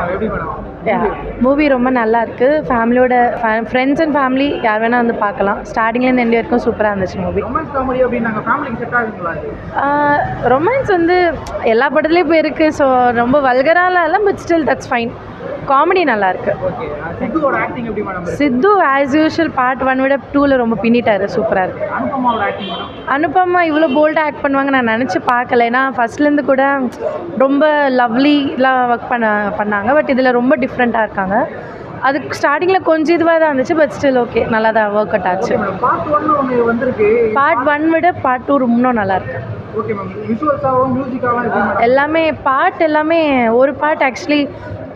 Madam எப்படி madam movie ரொம்ப நல்லா இருக்குது. ஃபேமிலியோட ஃப்ரெண்ட்ஸ் அண்ட் ஃபேமிலி யார் வேணால் வந்து பார்க்கலாம். ஸ்டார்டிங்லேருந்து எண்ட் வரைக்கும் சூப்பராக இருந்துச்சு மூவி. ரொமான்ஸ் காமெடி அப்படின்னு நாங்கள் ஃபேமிலிக்கு செட் ஆகுங்களா? ரொமான்ஸ் வந்து எல்லா படத்துலேயும் இப்போ இருக்குது. ஸோ ரொம்ப வல்கராலாம் இல்லை, but still that's fine. Comedy நல்லா இருக்கு. ஓகே, சித்துவோட ஆக்டிங் எப்படி மேடம்? சித்து ஆஸ் யூஷுவல் பார்ட் 1 விட 2ல ரொம்ப பின்னிட்டாரு. சூப்பராக இருக்கு. அனுபமாவோட ஆக்டிங் மேடம்? அனுபமா இவ்வளோ போல்டாக ஆக்ட் பண்ணுவாங்க நான் நினச்சி பார்க்கல. ஏன்னா ஃபர்ஸ்ட்லேருந்து கூட ரொம்ப லவ்லிலாம் ஒர்க் பண்ணாங்க. பட் இதில் ரொம்ப டிஃப்ரெண்ட்டாக இருக்காங்க. அதுக்கு ஸ்டார்டிங்கில் கொஞ்சம் இதுவாக தான் இருந்துச்சு, பட் ஸ்டில் ஓகே, நல்லா தான் ஒர்க் அவுட் ஆச்சு. பார்ட் 1 ஒன்று வந்திருக்கு. பார்ட் 1 விட பார்ட் 2 இன்னும் நல்லா இருக்கு. ஓகே மேம், விஷுவல்ஸாகவும் மியூசிக்காகவும் எல்லாமே எல்லாமே ஒரு பார்ட் ஆக்சுவலி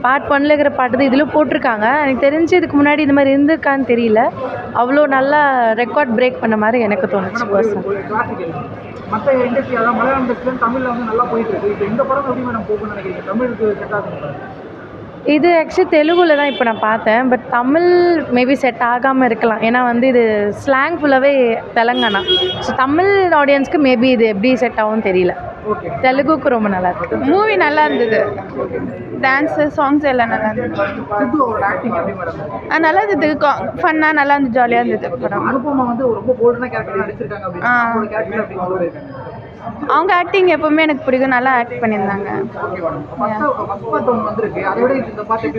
பார்ட் 1ல் இருக்கிற பாட்டு தான் இதில் போட்டிருக்காங்க. எனக்கு தெரிஞ்சு இதுக்கு முன்னாடி இது மாதிரி இருந்திருக்கான்னு தெரியல. அவ்வளோ நல்லா ரெக்கார்ட் பிரேக் பண்ண மாதிரி எனக்கு தோணுச்சு பர்சன். மற்ற இண்டஸ்ட்ரி அதாவது மலையாளம் இண்டஸ்ட்ரி தமிழில் வந்து நல்லா போயிட்டு இருக்கு. இப்போ இந்த படம் எப்படி மேடம் போகணும்னு நினைக்கிறீங்க? தமிழுக்கு செட் ஆகுங்க? இது ஆக்சுவலி தெலுங்குல தான் இப்போ நான் பார்த்தேன். பட் தமிழ் மேபி செட் ஆகாமல் இருக்கலாம். ஏன்னா வந்து இது ஸ்லாங் ஃபுல்லாகவே தெலுங்கானா. ஸோ தமிழ் ஆடியன்ஸ்க்கு மேபி இது எப்படி செட் ஆகும்னு தெரியல. தெலுங்குக்கு ரொம்ப நல்லா இருக்குது. மூவி நல்லா இருந்தது. டான்ஸு சாங்ஸ் எல்லாம் நல்லா இருந்தது. நல்லா இருந்தது. ஃபன்னாக நல்லா இருந்தது, ஜாலியாக இருந்தது படம். அனுபமா வந்து ரொம்ப போல்டான கேரக்டர் நடிச்சிருக்காங்க. அவங்க ஆக்டிங் எப்பவுமே எனக்கு பிடிக்கும். நல்லா ஆக்ட் பண்ணியிருந்தாங்க.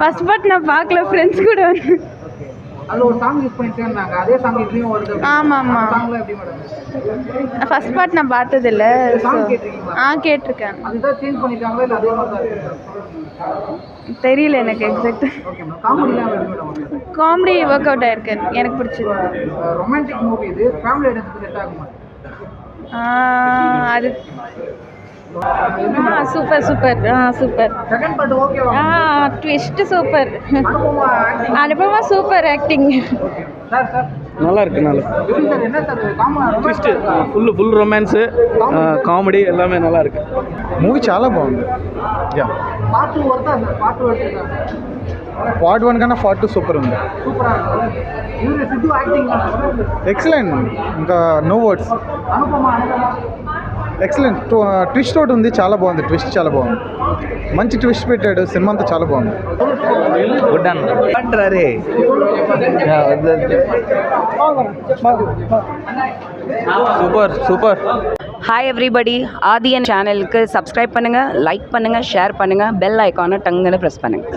ஃபர்ஸ்ட் பார்ட் நான் பார்க்கல, ஃப்ரெண்ட்ஸ் கூட வந்து. ஆமாம் ஆமாம், ஃபர்ஸ்ட் பார்ட் நான் பார்த்ததில்ல. கேட்டிருக்கேன். தெரியல எனக்கு எக்ஸாக்ட். காமெடி ஒர்க் அவுட் ஆயிருக்கு, எனக்கு பிடிச்சது. அது super super super. Twist super. Anupama super acting. நல்லா இருக்கு. நல்லா ட்விஸ்ட், ஃபுல் ரொமான்ஸு, காமெடி எல்லாமே நல்லா இருக்கு. మూవీ చాలా బాగుంది. పార్ట్ 1 కన్నా పార్ట్ 2 సూపర్ ఉంది. ఎక్సలెంట్, ఇంకా నో వర్డ్స్. ఎక్సలెంట్. ట్విస్ట్ ఒకటి ఉంది, చాలా బాగుంది. ట్విస్ట్ చాలా బాగుంది, మంచి ట్విస్ట్ పెట్టాడు. సినిమా అంతా చాలా బాగుంది. గుడ్ అంటారే. Super super. Hi everybody, Aadhiyan சேனலுக்கு சப்ஸ்கிரைப் பண்ணுங்கள், லைக் பண்ணுங்கள், ஷேர் பண்ணுங்கள், பெல் ஐக்கானை டங்குன்னு ப்ரெஸ் பண்ணுங்கள்.